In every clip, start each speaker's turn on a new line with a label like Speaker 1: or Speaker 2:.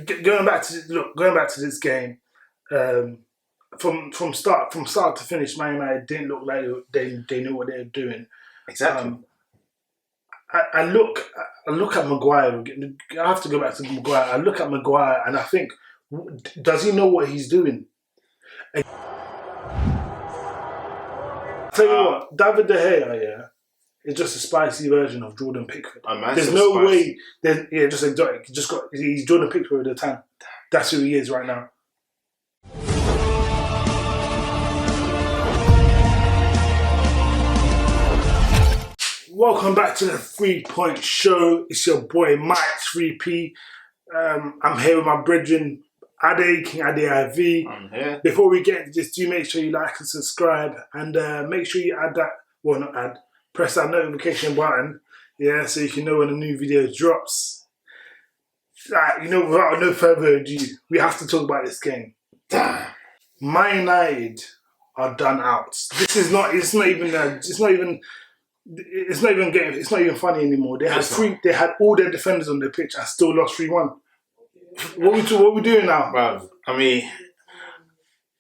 Speaker 1: going back to this game, from start to finish, Man United didn't look like they knew what they were doing.
Speaker 2: Exactly.
Speaker 1: I look at Maguire. I have to go back to Maguire. I look at Maguire and I think, does he know what he's doing? I tell you what, David De Gea, is just a spicy version of Jordan Pickford. There's no way. Just exotic. He's Jordan Pickford at the time. That's who he is right now. Welcome back to the 3 Point Show. It's your boy Mike 3P. I'm here with my brethren Ade, King Ade IV.
Speaker 2: I'm here.
Speaker 1: Before we get into this, do make sure you like and subscribe, and make sure you press that notification button, so you can know when a new video drops. Without no further ado, we have to talk about this game. Man United are done out. It's not even funny anymore. They had all their defenders on the pitch and still lost 3-1. What we doing now?
Speaker 2: Bruv, I mean,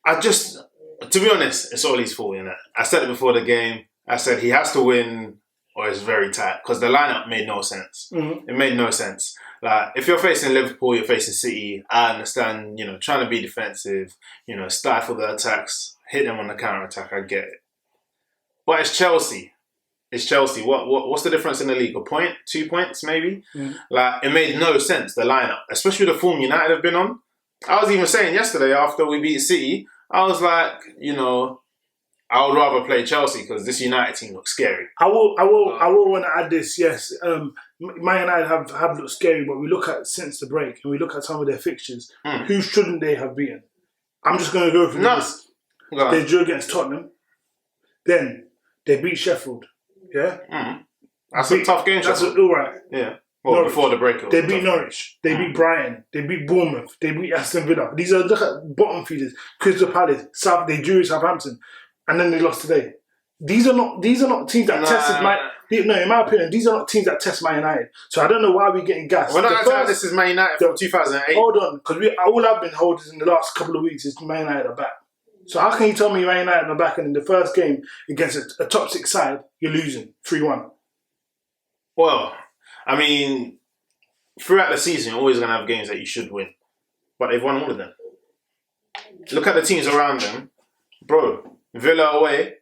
Speaker 2: to be honest, it's all his fault, innit? I said it before the game. I said he has to win or it's very tight because the lineup made no sense. Mm-hmm. It made no sense. Like, if you're facing Liverpool, you're facing City, I understand, trying to be defensive, stifle the attacks, hit them on the counter-attack, I get it. But it's Chelsea. What's the difference in the league? A point? 2 points, maybe? Mm. Like, it made no sense, the lineup. Especially the form United have been on. I was even saying yesterday after we beat City, I was like, I would rather play Chelsea because this United team looks scary.
Speaker 1: I will want to add this, yes. Man United have looked scary, but we look at since the break and we look at some of their fixtures. Who shouldn't they have beaten? I'm just going to go through this. They drew against Tottenham. Then they beat Sheffield. Yeah?
Speaker 2: That's a tough game.
Speaker 1: That's all right.
Speaker 2: Yeah. Well, before the break.
Speaker 1: They beat Norwich. They beat Brighton. They beat Bournemouth. They beat Aston Villa. These are, look at bottom feeders. Crystal Palace. They drew Southampton. And then they lost today. These are not teams that tested in my opinion, these are not teams that test Man United. So I don't know why we're getting gassed.
Speaker 2: We're not acting like this is Man United from 2008.
Speaker 1: Hold on, because all I've been holding in the last couple of weeks is Man United are back. So how can you tell me Man United are back and in the first game against a top 6 side, you're losing 3-1?
Speaker 2: Well, I mean, throughout the season, you're always going to have games that you should win. But they've won all of them. Look at the teams around them. Bro, Villa away.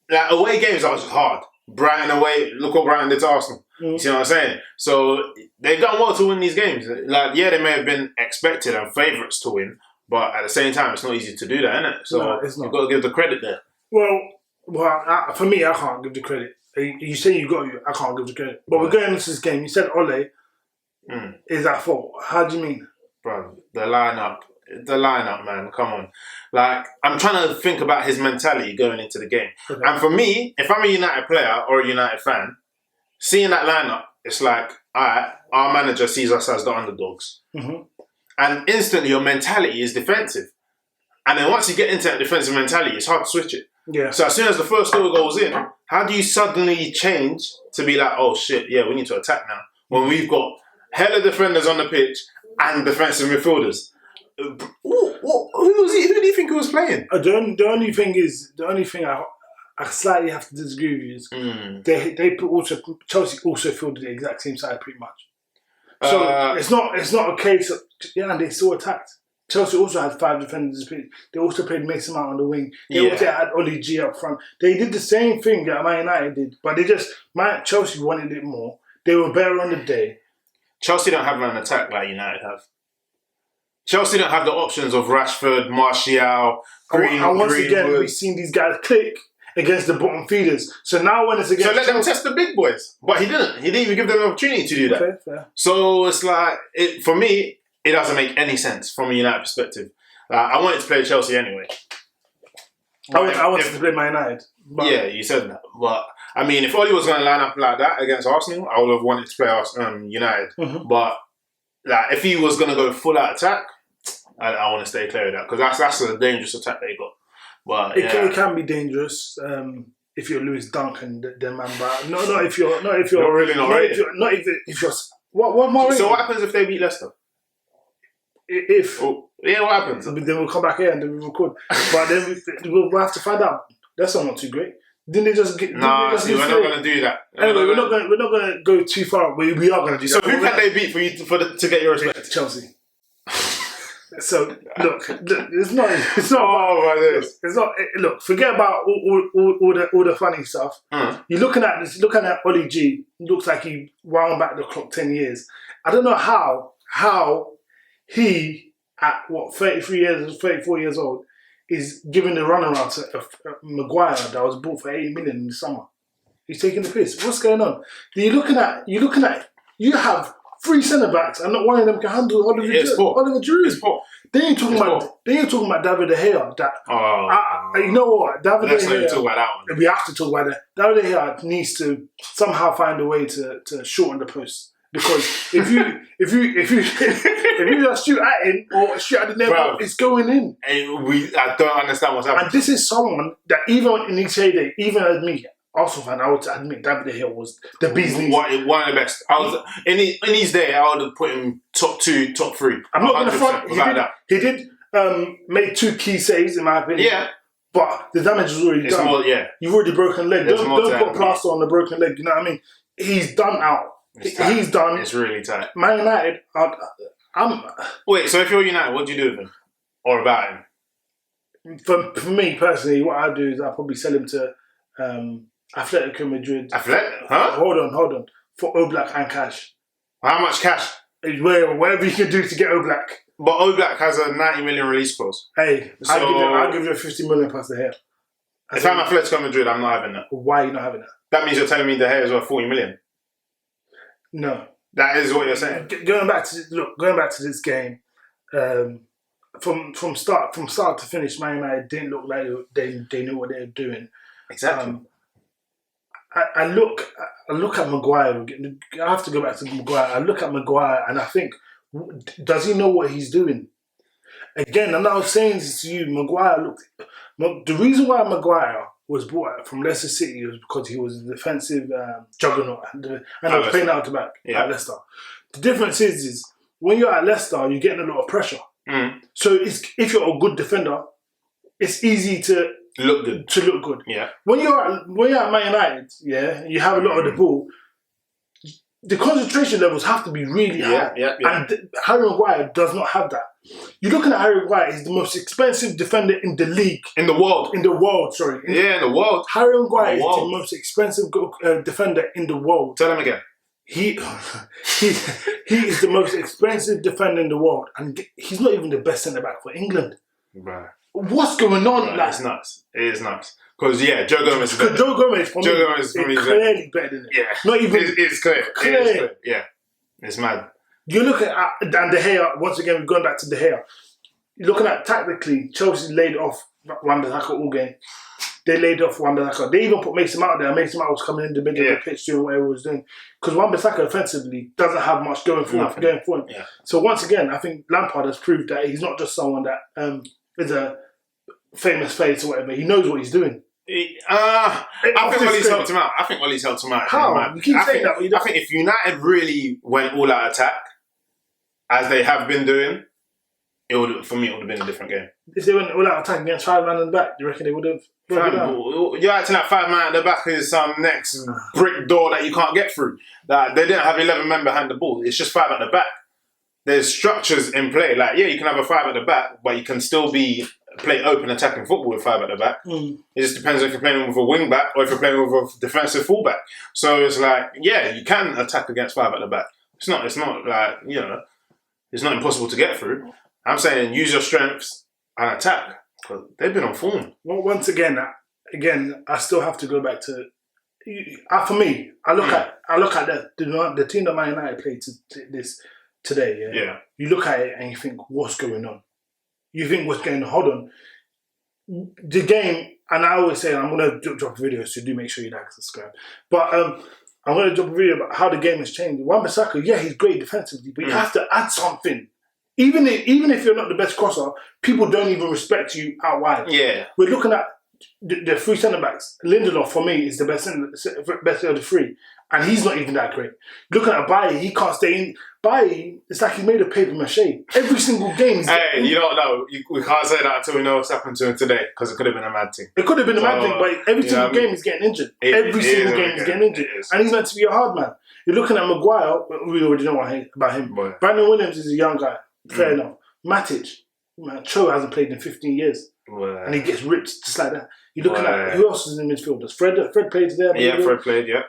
Speaker 2: Like, away games are hard. Brighton away, look what Brighton did to Arsenal. You see what I'm saying? So they've done well to win these games. Like, yeah, they may have been expected and favourites to win, but at the same time, it's not easy to do that, isn't it? So
Speaker 1: no, it's not.
Speaker 2: You've got to give the credit there.
Speaker 1: Well, for me, I can't give the credit. You say you got I can't give the credit. But we're going into this game. You said Ole is at fault. How do you mean?
Speaker 2: Bro, the lineup, man, come on. Like, I'm trying to think about his mentality going into the game. Okay. And for me, if I'm a United player or a United fan, seeing that lineup, it's like, alright, our manager sees us as the underdogs. Mm-hmm. And instantly your mentality is defensive. And then once you get into that defensive mentality, it's hard to switch it.
Speaker 1: Yeah.
Speaker 2: So as soon as the first goal goes in, how do you suddenly change to be like, oh shit, yeah, we need to attack now, when we've got hella defenders on the pitch and defensive midfielders? Who do you think he was playing?
Speaker 1: The only thing I slightly have to disagree with you is Chelsea also fielded the exact same side pretty much. So it's not a case of and they still attacked. Chelsea also had 5 defenders. They also played Mason Mount on the wing. They also had Oli G up front. They did the same thing that Man United did, but Chelsea wanted it more. They were better on the day.
Speaker 2: Chelsea don't have an attack like United have. Chelsea don't have the options of Rashford, Martial, Greenwood.
Speaker 1: And once again, we've seen these guys click against the bottom feeders. So now when it's against
Speaker 2: So let them test the big boys. But he didn't. He didn't even give them an opportunity to do that.
Speaker 1: Okay, fair.
Speaker 2: So it's like, for me, it doesn't make any sense from a United perspective. I wanted to play Chelsea anyway.
Speaker 1: I wanted to play Man United.
Speaker 2: Yeah, you said that. But, I mean, if Oli was going to line up like that against Arsenal, I would have wanted to play United. Mm-hmm. But if he was going to go full out attack, I want to stay clear of that because that's a dangerous attack they got. But
Speaker 1: it can be dangerous if you're Lewis Duncan, then man. But not if you're
Speaker 2: really not rated.
Speaker 1: If you're what more?
Speaker 2: So what happens if they beat Leicester? yeah, what happens?
Speaker 1: Then we'll come back here and then we'll record. But then we'll have to find out. That's not too great. Didn't they just get?
Speaker 2: Nah, see, we're not going to do that.
Speaker 1: Anyway, we're not going to go too far. We are going to do that.
Speaker 2: So who can they beat for you to get your respect?
Speaker 1: Chelsea. So look, it's not.
Speaker 2: Oh my days.
Speaker 1: It's not. Look, forget about all the funny stuff. You're looking at this. Looking at Ollie G. Looks like he wound back the clock 10 years. I don't know how he at 34 years old is giving the runaround to Maguire that was bought for 80 million in the summer. He's taking the piss. What's going on? You're looking at. You have 3 centre backs, and not one of them can handle Oliver Giroud. Then you're talking about David De Gea. You know what? David De Gea.
Speaker 2: Let's not talk about that one.
Speaker 1: We have to talk about that. David De Gea needs to somehow find a way to shorten the post. Because if you just shoot at him or shoot at the net, it's going in.
Speaker 2: I don't understand what's happening.
Speaker 1: And this is someone that even in his heyday, even as me, Arsenal fan, I would admit David De Gea was the bee's knees. One
Speaker 2: of the best. In his day, I would have put him top 2, top 3.
Speaker 1: I'm not going to front. He did make 2 key saves in my opinion.
Speaker 2: Yeah.
Speaker 1: But the damage is already done. You've already broken a leg. Don't put a plaster on the broken leg. You know what I mean? He's done out. He's done.
Speaker 2: It's really tight.
Speaker 1: Man United,
Speaker 2: Wait, so if you're United, what do you do with him? Or about him?
Speaker 1: For me personally, what I do is I'll probably sell him to Atletico Madrid.
Speaker 2: Huh?
Speaker 1: Hold on. For Oblak and cash.
Speaker 2: How much cash?
Speaker 1: Whatever you can do to get Oblak.
Speaker 2: But Oblak has a 90 million release clause.
Speaker 1: Hey, so I'll give you 50 million plus the hair.
Speaker 2: If I'm Atletico Madrid, I'm not having that.
Speaker 1: Why are you not having that?
Speaker 2: That means you're telling me the hair is worth 40 million.
Speaker 1: No.
Speaker 2: That is what you're saying.
Speaker 1: Going back to this game, from start to finish, Man United didn't look like they knew what they were doing.
Speaker 2: Exactly.
Speaker 1: I look at Maguire. I have to go back to Maguire. I look at Maguire and I think, does he know what he's doing? Again, and I was saying this to you, Maguire the reason why Maguire was bought from Leicester City was because he was a defensive juggernaut and he was playing out the back at Leicester. The difference is when you're at Leicester, you're getting a lot of pressure. So if you're a good defender, it's easy to look good.
Speaker 2: Yeah.
Speaker 1: When you're at Man United, you have a lot of the ball. The concentration levels have to be really high. And Harry Maguire does not have that. You're looking at Harry Maguire, he's the most expensive defender in the league.
Speaker 2: In the world.
Speaker 1: In the world, sorry.
Speaker 2: In the world.
Speaker 1: Harry Maguire is the most expensive defender in the world.
Speaker 2: Tell him again.
Speaker 1: He is the most expensive defender in the world. And he's not even the best centre-back for England.
Speaker 2: Right.
Speaker 1: What's going on?
Speaker 2: It's nuts. It is nuts. Because, Joe Gomez is better.
Speaker 1: Joe Gomez, for me, is clearly better than it.
Speaker 2: Yeah.
Speaker 1: Not even...
Speaker 2: It's clear. It is clear. Yeah. It's mad.
Speaker 1: You look at De Gea, once again, we're going back to De Gea. You're looking at tactically, Chelsea laid off Wan-Bissaka all game. They laid off Wan-Bissaka. They even put Mason Mount there. Mason Mount was coming in the middle of the pitch doing whatever he was doing. Because Wan-Bissaka offensively doesn't have much going for him.
Speaker 2: Yeah.
Speaker 1: So once again, I think Lampard has proved that he's not just someone that is a famous face or whatever. He knows what he's doing.
Speaker 2: I think Ollie's helped him out.
Speaker 1: How? You keep saying that.
Speaker 2: I think if United really went all out attack, as they have been doing, it would have been a different game.
Speaker 1: If they went all out attack against 5 man in the back, do you reckon they would have?
Speaker 2: You're acting like 5 man at the back is some next brick door that you can't get through. That they didn't have 11 men behind the ball. It's just 5 at the back. There's structures in play. Like you can have a 5 at the back, but you can still play open attacking football with 5 at the back. It just depends if you're playing with a wing back or if you're playing with a defensive fullback. So it's like, you can attack against 5 at the back. It's not like, it's not impossible to get through. I'm saying use your strengths and attack. Because they've been on form.
Speaker 1: Well, once again, I still have to go back to. For me, I look at the team that Man United played today. Yeah. You look at it and you think, what's going on? You think what's going on? Hold on. The game, and I always say I'm going to drop videos, so do make sure you like and subscribe. But I'm going to drop a video about how the game has changed. Wan-Bissaka, he's great defensively, but you have to add something. Even if you're not the best crosser, people don't even respect you out wide.
Speaker 2: Yeah.
Speaker 1: We're looking at the 3 centre-backs. Lindelof, for me, is the best of the 3. And he's not even that great. Looking at Bailly, he can't stay in. Bailly, it's like he's made of paper mache. Every single game.
Speaker 2: Hey, you don't know. We can't say that until we know what's happened to him today, because it could have been a mad thing.
Speaker 1: It could have been a mad thing, but every single game he's getting injured. Every single game he's getting injured. And he's meant to be a hard man. You're looking at Maguire, we already know about him. Boy. Brandon Williams is a young guy. Fair enough. Matic, man, Cho hasn't played in 15 years. Boy. And he gets ripped just like that. You're looking at who else is in the midfield? Does Fred played there?
Speaker 2: Yeah, Fred played, yeah.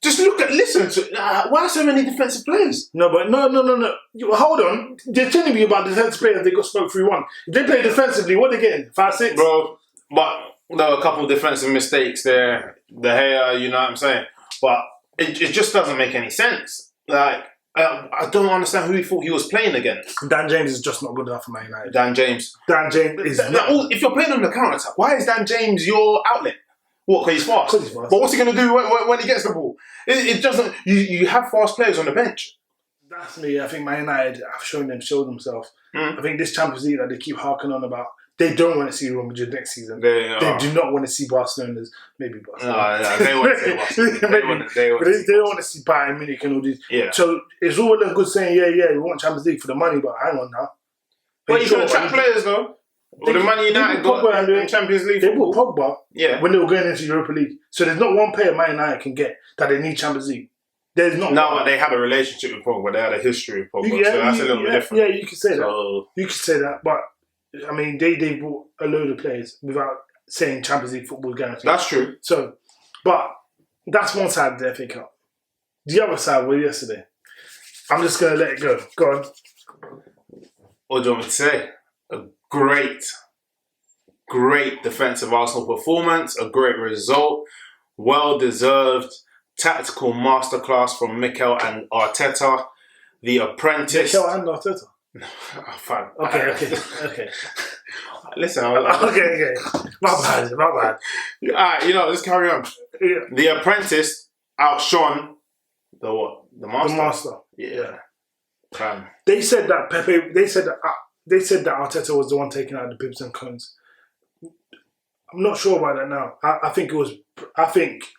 Speaker 2: Just listen to why so many defensive players?
Speaker 1: No. Hold on. They're telling me about defensive players. They got spoke 3-1. If they play defensively, what are they getting? 5-6?
Speaker 2: Bro, but there were a couple of defensive mistakes there. De Gea, you know what I'm saying? But it just doesn't make any sense. Like, I don't understand who he thought he was playing against.
Speaker 1: Dan James is just not good enough for Man United.
Speaker 2: Dan James
Speaker 1: is not.
Speaker 2: If you're playing on the counter-attack, why is Dan James your outlet? What, because he's fast? But what's he going to do when he gets the ball? It doesn't... You have fast players on the bench.
Speaker 1: That's me. I think Man United have showed themselves. I think this Champions League that they keep harking on about, they don't want to see Real Madrid next season. They do not want to see Barcelona's... Maybe Barcelona.
Speaker 2: No, they want to see Barcelona.
Speaker 1: They don't want to see Bayern Munich and all these. Yeah. So it's all well and good saying, we want Champions League for the money, but hang on now.
Speaker 2: Well, you can attract players though. Well, the money United got in Champions League.
Speaker 1: They bought Pogba when they were going into Europa League. So there's not one player Man United can get that they need Champions League. There's not.
Speaker 2: No, but they had a relationship with Pogba. They had a history with Pogba. So that's a little bit different.
Speaker 1: Yeah, you could say that. You could say that. But, I mean, they bought a load of players without saying Champions League football guarantee.
Speaker 2: That's true.
Speaker 1: So, but that's one side of the FA Cup. The other side was yesterday. I'm just going to let it go. Go on.
Speaker 2: What do you want me to say? A great defensive Arsenal performance, a great result, well-deserved tactical masterclass from Mikel and Arteta, the apprentice.
Speaker 1: Mikel and Arteta?
Speaker 2: Fine.
Speaker 1: Okay.
Speaker 2: Listen,
Speaker 1: okay. My bad.
Speaker 2: Alright, let's carry on. Yeah. The apprentice outshone the what? The master.
Speaker 1: The master.
Speaker 2: Yeah.
Speaker 1: They said that Pepe. They said that Arteta was the one taking out the bibs and cones. I'm not sure about that now. I think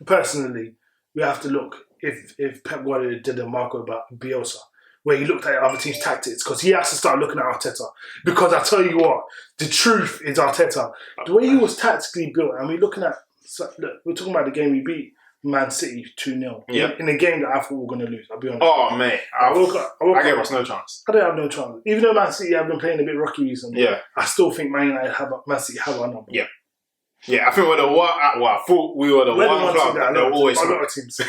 Speaker 1: personally, we have to look if Pep Guardiola did a Marco about Bielsa, where he looked at other teams' tactics, because he has to start looking at Arteta. Because I tell you what, the truth is Arteta. The way he was tactically built, and we're talking about the game we beat Man City 2-0 in a game that I thought we were going to lose. I'll be honest.
Speaker 2: Oh, mate. I gave us no chance.
Speaker 1: I don't have no chance. Even though Man City have been playing a bit rocky recently, I still think Man City have our number.
Speaker 2: Yeah, I think we're the one. I thought we were the one club that they're always.
Speaker 1: A lot of teams.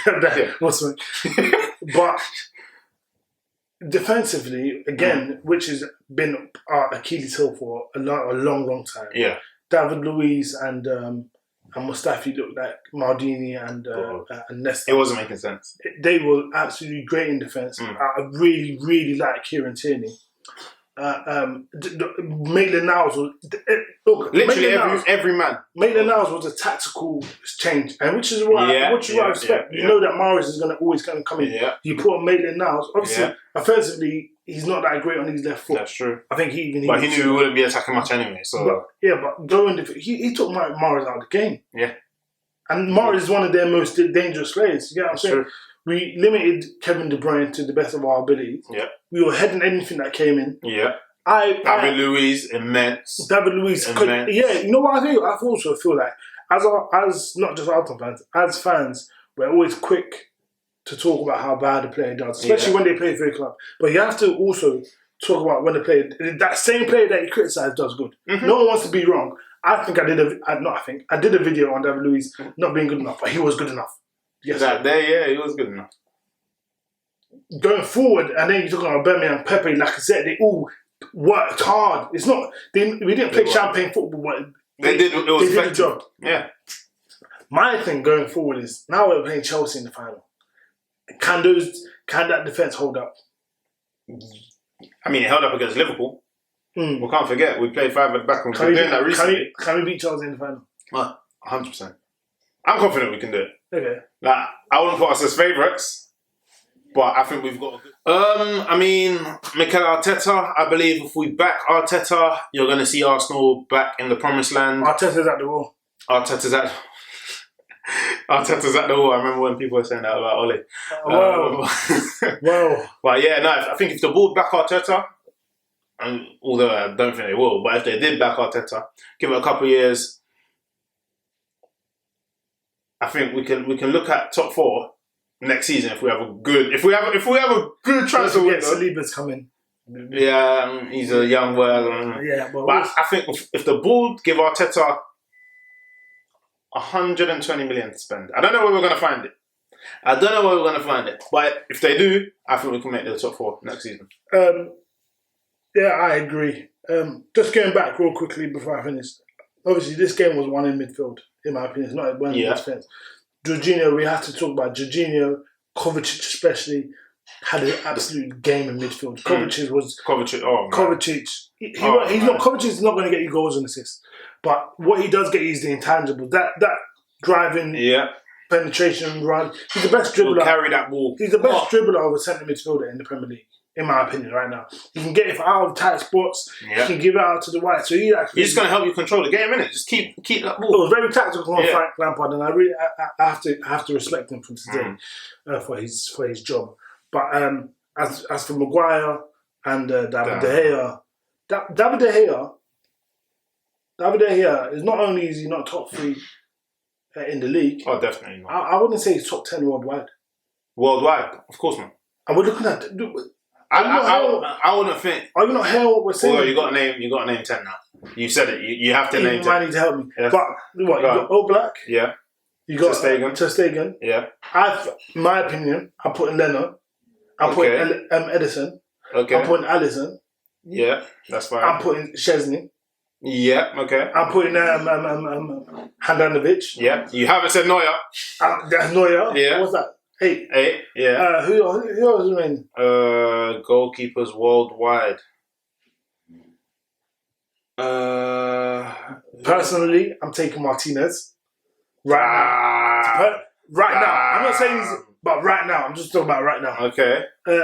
Speaker 1: But defensively, again, which has been our Achilles heel for a long time. Yeah, David Luiz and Mustafi looked like Maldini and Nesta.
Speaker 2: It wasn't making sense.
Speaker 1: They were absolutely great in defence. I really, really like Kieran Tierney. Maitland-Niles was
Speaker 2: literally every man.
Speaker 1: Maitland-Niles was a tactical change, and which is what I expect. You know that Morris is always going to come in. Yeah. You put on Maitland-Niles. Obviously, offensively, he's not that great on his left foot.
Speaker 2: That's true.
Speaker 1: I think he
Speaker 2: knew he wouldn't be attacking much anyway. So
Speaker 1: but going he took Morris out of the game.
Speaker 2: Yeah,
Speaker 1: and Morris is one of their most dangerous players. You get what I'm saying? True. We limited Kevin De Bruyne to the best of our ability. Yeah. We were heading anything that came in. Yeah.
Speaker 2: David Luiz, immense.
Speaker 1: David Luiz, you know what I think? I also feel like, as not just Arsenal fans, as fans, we're always quick to talk about how bad the player does, especially when they play for a club. But you have to also talk about when the player, that same player that you criticise does good. Mm-hmm. No one wants to be wrong. I did a video on David Luiz not being good enough, but he was good enough.
Speaker 2: Yes, he was good enough.
Speaker 1: Going forward, and then you're talking about Birmingham, Pepe, like I said, they all worked hard. It's not we didn't play champagne football, but they did the job. Yeah. My thing going forward is now we're playing Chelsea in the final. Can that defence hold up?
Speaker 2: I mean, it held up against Liverpool. We can't forget we played 5 at the back and we're doing that recently.
Speaker 1: Can we beat Chelsea in the final?
Speaker 2: 100%. I'm confident we can do it.
Speaker 1: Okay.
Speaker 2: Like, I wouldn't put us as favourites, but I think we've got a good... I mean, Mikel Arteta, I believe if we back Arteta, you're going to see Arsenal back in the promised land.
Speaker 1: Arteta's at the wall.
Speaker 2: Arteta's at... Arteta's at the wall. I remember when people were saying that about Ole.
Speaker 1: Well.
Speaker 2: But yeah, no, I think if the board back Arteta, and although I don't think they will, but if they did back Arteta, give it a couple of years, I think we can look at top 4 next season if we have a good transfer window.
Speaker 1: Saliba's coming.
Speaker 2: Yeah, he's a young but I think if the board give Arteta 120 million to spend, I don't know where we're going to find it. But if they do, I think we can make the top 4 next season.
Speaker 1: Yeah, I agree. Just going back real quickly before I finish. Obviously, this game was won in midfield, in my opinion. It's not one in defence. Jorginho, we have to talk about Jorginho, Kovacic especially, had an absolute game in midfield. Kovacic, Kovacic is not going to get you goals and assists. But what he does get you is the intangible. That driving, penetration, run. He's the best dribbler.
Speaker 2: He'll carry that ball.
Speaker 1: He's the best dribbler of a centre midfielder in the Premier League, in my opinion, right now. He can get it out of tight spots. He can give it out to the right. So he's just
Speaker 2: going to help you control the game, innit? Just keep that ball.
Speaker 1: It was very tactical on Frank Lampard, and I have to respect him from today for his job. But as for Maguire and David De Gea, David De Gea is not only is he not top 3 in the league.
Speaker 2: Oh, definitely not.
Speaker 1: I wouldn't say he's top 10 worldwide.
Speaker 2: Worldwide, of course not.
Speaker 1: And we're looking at.
Speaker 2: I wouldn't think.
Speaker 1: Are you not hearing what we're saying?
Speaker 2: Although you got to name 10 now. You said it. You have to name 10.
Speaker 1: You might need to help me.
Speaker 2: Yeah.
Speaker 1: But what you got? Oblak.
Speaker 2: Yeah.
Speaker 1: You got
Speaker 2: Ter
Speaker 1: Stegen.
Speaker 2: Yeah.
Speaker 1: In my opinion, I'm putting Leno. I'm putting Edison.
Speaker 2: Okay.
Speaker 1: I'm putting Alisson.
Speaker 2: Yeah, that's fine.
Speaker 1: I'm putting Szczesny.
Speaker 2: Yeah, okay.
Speaker 1: I'm putting Handanovic.
Speaker 2: Yeah. You haven't said Neuer.
Speaker 1: That's Neuer.
Speaker 2: Yeah.
Speaker 1: What's that? 8.
Speaker 2: Yeah.
Speaker 1: Who else remaining?
Speaker 2: Goalkeepers worldwide.
Speaker 1: Personally, I'm taking Martinez. Right now. I'm not saying he's... But right now, I'm just talking about right now.
Speaker 2: Okay.
Speaker 1: Did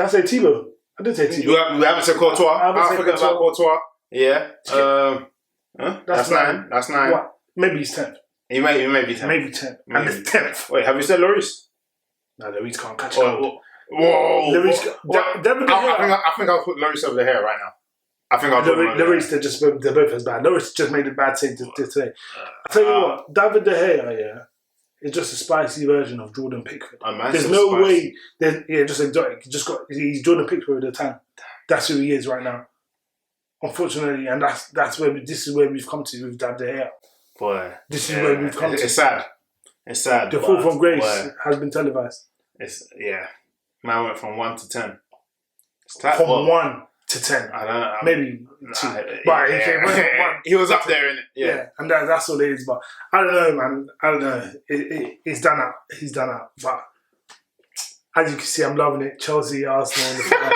Speaker 1: I say Thibaut? I didn't say Thibaut.
Speaker 2: We haven't said Courtois. I forgot about Courtois. Yeah. That's 9. That's 9.
Speaker 1: What? Maybe he's 10th.
Speaker 2: He may be 10th.
Speaker 1: Maybe 10th. And it's 10th.
Speaker 2: Wait, have you said Lloris?
Speaker 1: No, Lloris can't catch it.
Speaker 2: Whoa. I think I'll put Lloris over here right now. I think I'll put
Speaker 1: Lloris, they're both as bad. Lloris just made a bad save today. I'll tell you what, David De Gea, it's just a spicy version of Jordan Pickford. There's no way. Just exotic. He's Jordan Pickford at the time. That's who he is right now. Unfortunately, and this is where we've come to with David De Gea.
Speaker 2: Boy,
Speaker 1: this is where we've come to.
Speaker 2: It's sad. It's sad.
Speaker 1: The fall from grace has been televised.
Speaker 2: Man went from 1 to 10.
Speaker 1: From 1 to 10.
Speaker 2: I don't know.
Speaker 1: Maybe 2. But
Speaker 2: he was up there, innit?
Speaker 1: Yeah, and that's all it is. But I don't know, man. I don't know. It's done out. He's done out. But as you can see, I'm loving it. Chelsea, Arsenal in the final.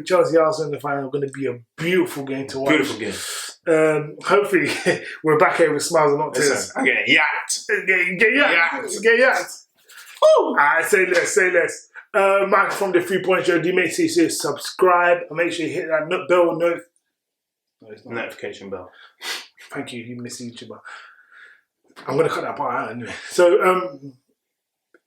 Speaker 1: Chelsea, Arsenal in the final are going to be a beautiful game to watch.
Speaker 2: Beautiful game.
Speaker 1: Hopefully, we're back here with smiles and not tears.
Speaker 2: I'm getting yacked.
Speaker 1: Get yacked. Alright, say less. Mike from the 3 Point Show. Do make sure you subscribe and make sure you hit that bell
Speaker 2: notification bell.
Speaker 1: Thank you, you missed YouTuber. I'm gonna cut that part out anyway. So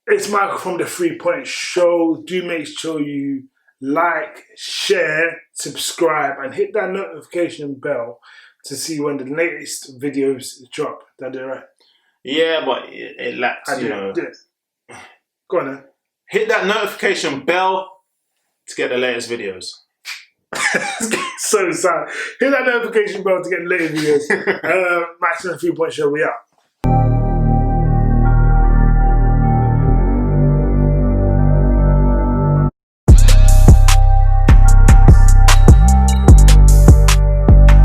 Speaker 1: it's Michael from the 3 Point Show. Do make sure you like, share, subscribe, and hit that notification bell to see when the latest videos drop. That do right?
Speaker 2: Yeah, but it lacks,
Speaker 1: Go on then.
Speaker 2: Hit that notification bell to get the latest videos.
Speaker 1: So sad. Hit that notification bell to get the latest videos. Max from the 3 Point Show, we out.